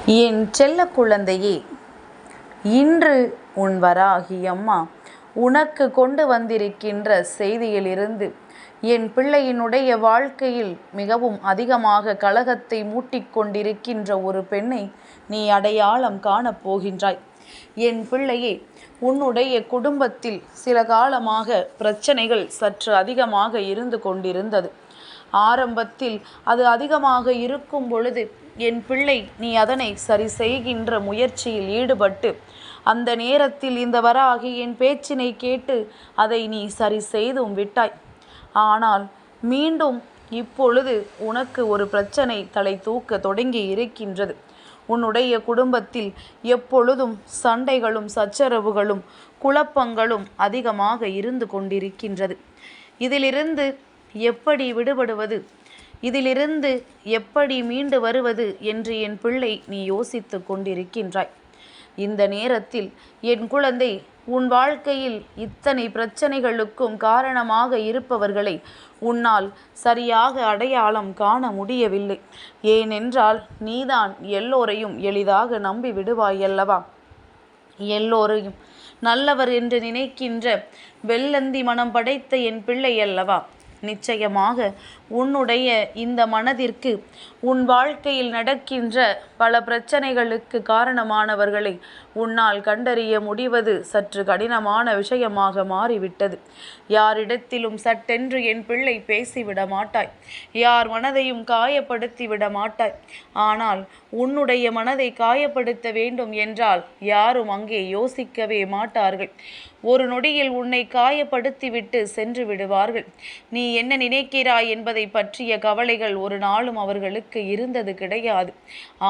என் செல்ல குழந்தையே, இன்று உன் வராகி அம்மா உனக்கு கொண்டு வந்திருக்கின்ற செய்தியிலிருந்து என் பிள்ளையினுடைய வாழ்க்கையில் மிகவும் அதிகமாக கலகத்தை மூட்டிக்கொண்டிருக்கின்ற ஒரு பெண்ணை நீ அடையாளம் காணப்போகின்றாய். என் பிள்ளையே, உன்னுடைய குடும்பத்தில் சில காலமாக பிரச்சனைகள் சற்று அதிகமாக இருந்து கொண்டிருந்தது. ஆரம்பத்தில் அது அதிகமாக இருக்கும் பொழுது என் பிள்ளை நீ அதனை சரி செய்கின்ற முயற்சியில் ஈடுபட்டு அந்த நேரத்தில் இந்த வராகி என் பேச்சினை கேட்டு அதை நீ சரி செய்தும் விட்டாய். ஆனால் மீண்டும் இப்பொழுது உனக்கு ஒரு பிரச்சனை தலை தூக்க தொடங்கி இருக்கின்றது. உன்னுடைய குடும்பத்தில் எப்பொழுதும் சண்டைகளும் சச்சரவுகளும் குழப்பங்களும் அதிகமாக இருந்து கொண்டிருக்கின்றது. இதிலிருந்து எப்படி விடுபடுவது, இதிலிருந்து எப்படி மீண்டு வருவது என்று என் பிள்ளை நீ யோசித்து கொண்டிருக்கின்றாய். இந்த நேரத்தில் என் குழந்தை, உன் வாழ்க்கையில் இத்தனை பிரச்சனைகளுக்கும் காரணமாக இருப்பவர்களை உன்னால் சரியாக அடையாளம் காண முடியவில்லை. ஏனென்றால் நீதான் எல்லோரையும் எளிதாக நம்பி விடுவாய் அல்லவா? எல்லோரையும் நல்லவர் என்று நினைக்கின்ற வெள்ளந்தி மனம் படைத்த என் பிள்ளை அல்லவா? நிச்சயமாக உன்னுடைய இந்த மனதிற்கு உன் வாழ்க்கையில் நடக்கின்ற பல பிரச்சனைகளுக்கு காரணமானவர்களை உன்னால் கண்டறிய முடிவது சற்று கடினமான விஷயமாக மாறிவிட்டது. யாரிடத்திலும் சட்டென்று என் பிள்ளை பேசிவிட மாட்டாய், யார் மனதையும் காயப்படுத்தி விட மாட்டாய். ஆனால் உன்னுடைய மனதை காயப்படுத்த வேண்டும் என்றால் யாரும் அங்கே யோசிக்கவே மாட்டார்கள். ஒரு நொடியில் உன்னை காயப்படுத்திவிட்டு சென்று விடுவார்கள். நீ என்ன நினைக்கிறாய் என்பதை பற்றிய கவலைகள் ஒரு நாளும் அவர்களுக்கு இருந்தது கிடையாது.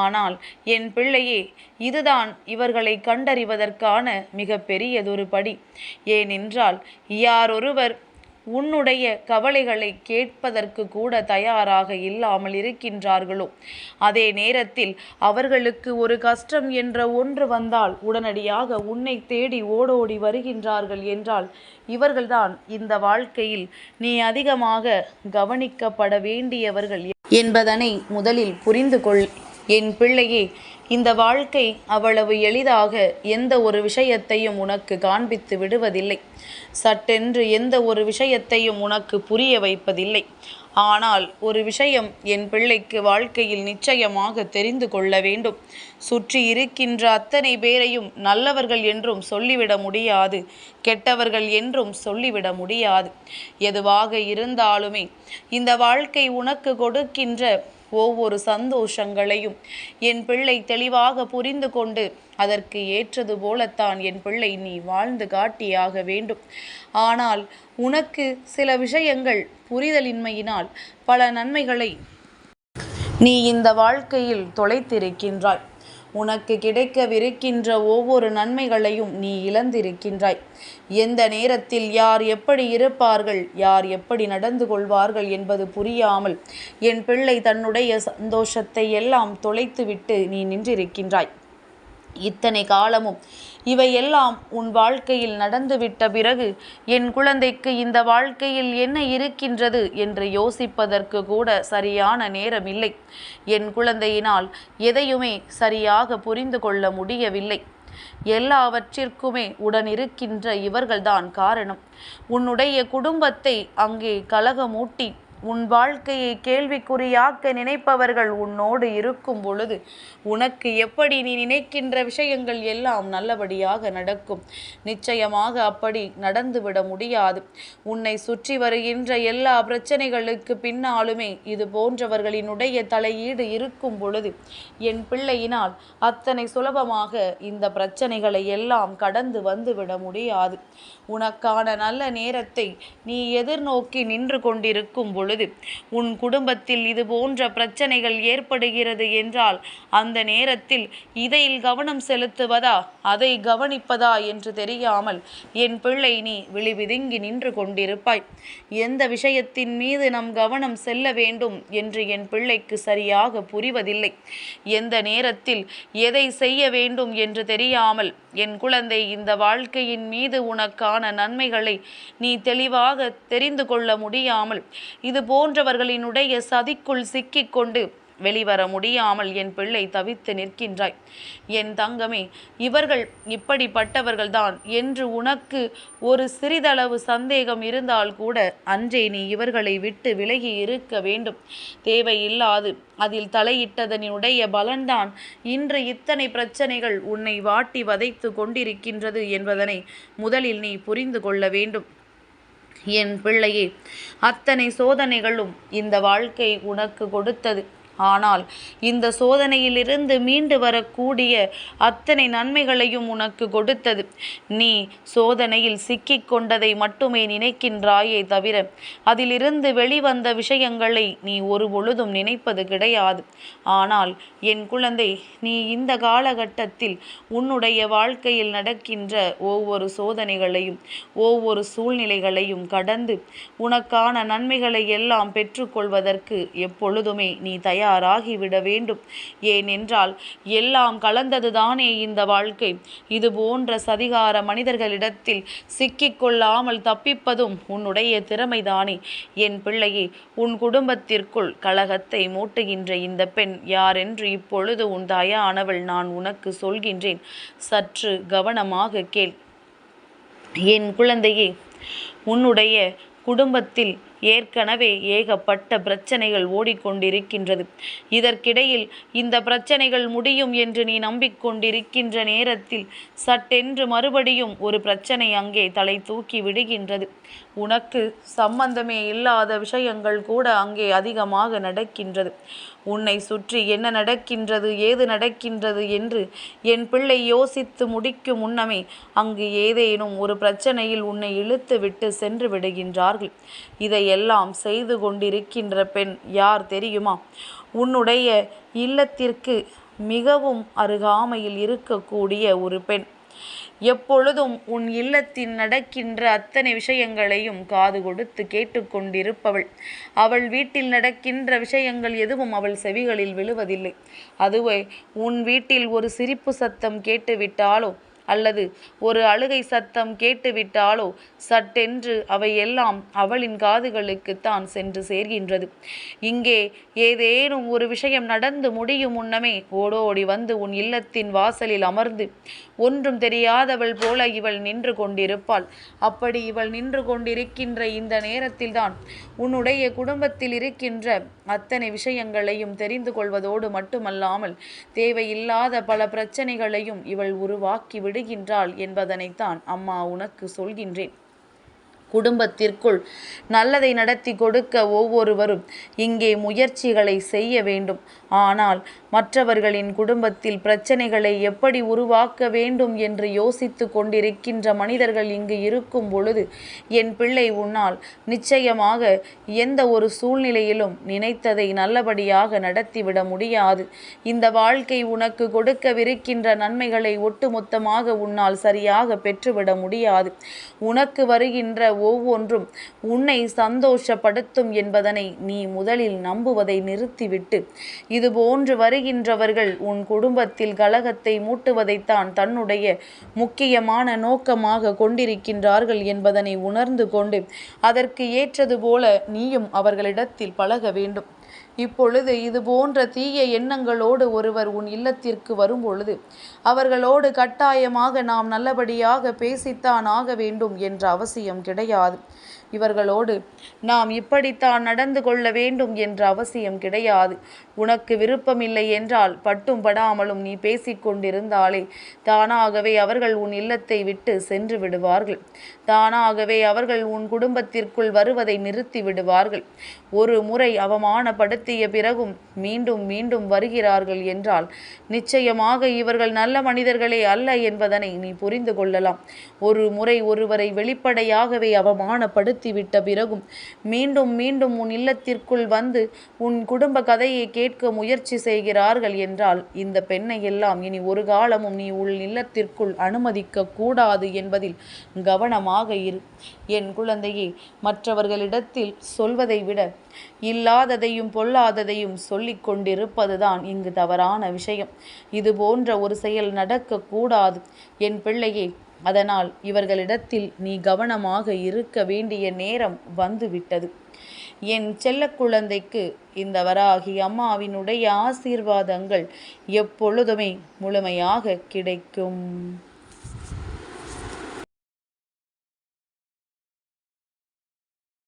ஆனால் என் பிள்ளையே, இதுதான் இவர்களை கண்டறிவதற்கான மிக பெரியதொரு படி. ஏனென்றால் யாரொருவர் உன்னுடைய கவலைகளை கேட்பதற்கு கூட தயாராக இல்லாமல் இருக்கின்றார்களோ, அதே நேரத்தில் அவர்களுக்கு ஒரு கஷ்டம் என்ற ஒன்று வந்தால் உடனடியாக உன்னை தேடி ஓடோடி வருகின்றார்கள் என்றால் இவர்கள்தான் இந்த வாழ்க்கையில் நீ அதிகமாக கவனிக்கப்பட வேண்டியவர்கள் என்பதனை முதலில் புரிந்து கொள். என் பிள்ளையே, இந்த வாழ்க்கை அவ்வளவு எளிதாக எந்த ஒரு விஷயத்தையும் உனக்கு காண்பித்து விடுவதில்லை. சட்டென்று எந்த ஒரு விஷயத்தையும் உனக்கு புரிய வைப்பதில்லை. ஆனால் ஒரு விஷயம் என் பிள்ளைக்கு வாழ்க்கையில் நிச்சயமாக தெரிந்து கொள்ள வேண்டும். சுற்றி இருக்கின்ற அத்தனை பேரையும் நல்லவர்கள் என்றும் சொல்லிவிட முடியாது, கெட்டவர்கள் என்றும் சொல்லிவிட முடியாது. எதுவாக இருந்தாலுமே இந்த வாழ்க்கை உனக்கு கொடுக்கின்ற ஒவ்வொரு சந்தோஷங்களையும் என் பிள்ளை தெளிவாக புரிந்து கொண்டு அதற்கு ஏற்றது போலத்தான் என் பிள்ளை நீ வாழ்ந்து காட்டியாக வேண்டும். ஆனால் உனக்கு சில விஷயங்கள் புரிதலின்மையினால் பல நன்மைகளை நீ இந்த வாழ்க்கையில் தொலைத்திருக்கின்றாய். உனக்கு கிடைக்கவிருக்கின்ற ஒவ்வொரு நன்மைகளையும் நீ இழந்திருக்கின்றாய். எந்த நேரத்தில் யார் எப்படி இருப்பார்கள், யார் எப்படி நடந்து கொள்வார்கள் என்பது புரியாமல் என் பிள்ளை தன்னுடைய சந்தோஷத்தை எல்லாம் தொலைத்துவிட்டு நீ நின்றிருக்கின்றாய். இத்தனை காலமும் இவையெல்லாம் உன் வாழ்க்கையில் நடந்துவிட்ட பிறகு என் குழந்தைக்கு இந்த வாழ்க்கையில் என்ன இருக்கின்றது என்று யோசிப்பதற்கு கூட சரியான நேரம் இல்லை. என் குழந்தையினால் எதையுமே சரியாக புரிந்து கொள்ள முடியவில்லை. எல்லாவற்றிற்குமே உடனிருக்கின்ற இவர்கள்தான் காரணம். உன்னுடைய குடும்பத்தை அங்கே கலகமூட்டி உன் வாழ்க்கையை கேள்விக்குறியாக்க நினைப்பவர்கள் உன்னோடு இருக்கும் பொழுது உனக்கு எப்படி நீ நினைக்கின்ற விஷயங்கள் எல்லாம் நல்லபடியாக நடக்கும்? நிச்சயமாக அப்படி நடந்துவிட முடியாது. உன்னை சுற்றி வருகின்ற எல்லா பிரச்சனைகளுக்கு பின்னாலுமே இது போன்றவர்களினுடைய தலையீடு இருக்கும் பொழுது என் பிள்ளையினால் அத்தனை சுலபமாக இந்த பிரச்சனைகளை எல்லாம் கடந்து வந்துவிட முடியாது. உனக்கான நல்ல நேரத்தை நீ எதிர்நோக்கி நின்று கொண்டிருக்கும் பொழுது உன் குடும்பத்தில் இது போன்ற பிரச்சனைகள் ஏற்படுகிறது என்றால் அந்த நேரத்தில் இதில் கவனம் செலுத்துவதா அதை கவனிப்பதா என்று தெரியாமல் என் பிள்ளை நீ விழிவிதுங்கி நின்று கொண்டிருப்பாய். எந்த விஷயத்தின் மீது நம் கவனம் செல்ல வேண்டும் என்று என் பிள்ளைக்கு சரியாக புரிவதில்லை. எந்த நேரத்தில் எதை செய்ய வேண்டும் என்று தெரியாமல் என் குழந்தை இந்த வாழ்க்கையின் மீது உனக்கான நன்மைகளை நீ தெளிவாக தெரிந்து கொள்ள முடியாமல் இது போன்றவர்களினுடைய சதிக்குள் சிக்கிக்கொண்டு வெளிவர முடியாமல் என் பிள்ளை தவித்து நிற்கின்றாய். என் தங்கமே, இவர்கள் இப்படிப்பட்டவர்கள்தான் என்று உனக்கு ஒரு சிறிதளவு சந்தேகம் இருந்தால் கூட அன்றே நீ இவர்களை விட்டு விலகி இருக்க வேண்டும். தேவையில்லாது அதில் தலையிட்டதனுடைய பலன்தான் இன்று இத்தனை பிரச்சனைகள் உன்னை வாட்டி வதைத்து கொண்டிருக்கின்றது என்பதனை முதலில் நீ புரிந்து கொள்ள வேண்டும். என் பிள்ளையே, அத்தனை சோதனைகளும் இந்த வாழ்க்கை உனக்கு கொடுத்தது. ஆனால் இந்த சோதனையிலிருந்து மீண்டு வரக்கூடிய அத்தனை நன்மைகளையும் உனக்கு கொடுத்தது. நீ சோதனையில் சிக்கிக் கொண்டதை மட்டுமே நினைக்கின்றாயே தவிர அதிலிருந்து வெளிவந்த விஷயங்களை நீ ஒரு பொழுதும் நினைப்பது கிடையாது. ஆனால் என் குழந்தை, நீ இந்த காலகட்டத்தில் உன்னுடைய வாழ்க்கையில் நடக்கின்ற ஒவ்வொரு சோதனைகளையும் ஒவ்வொரு சூழ்நிலைகளையும் கடந்து உனக்கான நன்மைகளை எல்லாம் பெற்றுக்கொள்வதற்கு எப்பொழுதுமே நீ தயாராகிவிட வேண்டும். ஏனென்றால் எல்லாம் கலந்ததுதானே இந்த வாழ்க்கை. இது போன்ற சதிகார மனிதர்களிடத்தில் சிக்கிக்கொள்ளாமல் தப்பிப்பதும் உன்னுடைய திறமைதானே. என் பிள்ளையே, உன் குடும்பத்திற்குள் கலகத்தை மூட்டுகின்ற இந்த பெண் யாரென்று இப்பொழுது உன் தாயானவள் நான் உனக்கு சொல்கின்றேன். சற்று கவனமாக கேள். என் குழந்தையே, உன்னுடைய குடும்பத்தில் ஏற்கனவே ஏகப்பட்ட பிரச்சனைகள் ஓடிக்கொண்டிருக்கின்றது. இதற்கிடையில் இந்த பிரச்சனைகள் முடியும் என்று நீ நம்பிக்கொண்டிருக்கின்ற நேரத்தில் சட்டென்று மறுபடியும் ஒரு பிரச்சனை அங்கே தலை தூக்கி விடுகின்றது. உனக்கு சம்பந்தமே இல்லாத விஷயங்கள் கூட அங்கே அதிகமாக நடக்கின்றது. உன்னை சுற்றி என்ன நடக்கின்றது, ஏது நடக்கின்றது என்று என் பிள்ளை யோசித்து முடிக்கும் முன்னமே அங்கு ஏதேனும் ஒரு பிரச்சனையில் உன்னை இழுத்து விட்டு சென்று விடுகின்றார்கள். இதையெல்லாம் செய்து கொண்டிருக்கின்ற பெண் யார் தெரியுமா? உன்னுடைய இல்லத்திற்கு மிகவும் அருகாமையில் இருக்கக்கூடிய ஒரு பெண். எப்பொழுதும் உன் இல்லத்தில் நடக்கின்ற அத்தனை விஷயங்களையும் காது கொடுத்து கேட்டுக்கொண்டிருப்பவள். அவள் வீட்டில் நடக்கின்ற விஷயங்கள் எதுவும் அவள் செவிகளில் விழுவதில்லை. அதுவே உன் வீட்டில் ஒரு சிரிப்பு சத்தம் கேட்டுவிட்டாலோ அல்லது ஒரு அழுகை சத்தம் கேட்டுவிட்டாலோ சட்டென்று அவையெல்லாம் அவளின் காதுகளுக்குத்தான் சென்று சேர்கின்றது. இங்கே ஏதேனும் ஒரு விஷயம் நடந்து முடியும் முன்னமே ஓடோடி வந்து உன் இல்லத்தின் வாசலில் அமர்ந்து ஒன்றும் தெரியாதவள் போல இவள் நின்று கொண்டிருப்பாள். அப்படி இவள் நின்று கொண்டிருக்கின்ற இந்த நேரத்தில்தான் உன்னுடைய குடும்பத்தில் இருக்கின்ற அத்தனை விஷயங்களையும் தெரிந்து கொள்வதோடு மட்டுமல்லாமல் தேவையில்லாத பல பிரச்சனைகளையும் இவள் உருவாக்கி விடுகின்றாள் என்பதனைத்தான் அம்மா உனக்கு சொல்கின்றேன். குடும்பத்திற்குள் நல்லதை நடத்தி கொடுக்க ஒவ்வொருவரும் இங்கே முயற்சிகளை செய்ய வேண்டும். ஆனால் மற்றவர்களின் குடும்பத்தில் பிரச்சனைகளை எப்படி உருவாக்க வேண்டும் என்று யோசித்து கொண்டிருக்கின்ற மனிதர்கள் இங்கு இருக்கும் பொழுது என் பிள்ளை உன்னால் நிச்சயமாக எந்த ஒரு சூழ்நிலையிலும் நினைத்ததை நல்லபடியாக நடத்திவிட முடியாது. இந்த வாழ்க்கை உனக்கு கொடுக்கவிருக்கின்ற நன்மைகளை ஒட்டுமொத்தமாக உன்னால் சரியாக பெற்றுவிட முடியாது. உனக்கு வருகின்ற ஒவ்வொன்றும் உன்னை சந்தோஷப்படுத்தும் என்பதனை நீ முதலில் நம்புவதை நிறுத்திவிட்டு இது போன்று வருகின்றவர்கள் உன் குடும்பத்தில் கலகத்தை மூட்டுவதைத்தான் தன்னுடைய முக்கியமான நோக்கமாக கொண்டிருக்கின்றார்கள் என்பதனை உணர்ந்து கொண்டு அதற்கு ஏற்றது போல நீயும் அவர்களிடத்தில் பழக வேண்டும். இப்பொழுது இது போன்ற தீய எண்ணங்களோடு ஒருவர் உன் இல்லத்திற்கு வரும்பொழுது அவர்களோடு கட்டாயமாக நாம் நல்லபடியாக பேசித்தான் ஆக வேண்டும் என்ற அவசியம் கிடையாது. இவர்களோடு நாம் இப்படித்தான் நடந்து கொள்ள வேண்டும் என்ற அவசியம் கிடையாது. உனக்கு விருப்பமில்லை என்றால் பட்டும் படாமலும் நீ பேசிக்கொண்டிருந்தாலே தானாகவே அவர்கள் உன் இல்லத்தை விட்டு சென்று விடுவார்கள். தானாகவே அவர்கள் உன் குடும்பத்திற்குள் வருவதை நிறுத்தி விடுவார்கள். ஒரு முறை அவமானப்படுத்திய பிறகும் மீண்டும் மீண்டும் வருகிறார்கள் என்றால் நிச்சயமாக இவர்கள் நல்ல மனிதர்களே அல்ல என்பதனை நீ புரிந்து கொள்ளலாம். ஒரு முறை ஒருவரை வெளிப்படையாகவே அவமானப்படுத்திவிட்ட பிறகும் மீண்டும் மீண்டும் உன் இல்லத்திற்குள் வந்து உன் குடும்ப கதையை கேட்க முயற்சி செய்கிறார்கள் என்றால் இந்த பெண்ணை எல்லாம் இனி ஒரு காலமும் நீ உன் இல்லத்திற்குள் அனுமதிக்க கூடாது என்பதில் கவனமாக இரு. என் குழந்தையே, மற்றவர்களிடத்தில் சொல்வதை விட இல்லாததையும் பொல்லாததையும் சொல்லிக் கொண்டிருப்பதுதான் இங்கு தவறான விஷயம். இது போன்ற ஒரு செயல் நடக்கக்கூடாது என் பிள்ளையே. அதனால் இவர்களிடத்தில் நீ கவனமாக இருக்க வேண்டிய நேரம் வந்துவிட்டது. என் செல்ல குழந்தைக்கு இந்த வராகி அம்மாவினுடைய ஆசீர்வாதங்கள் எப்பொழுதுமே முழுமையாக கிடைக்கும்.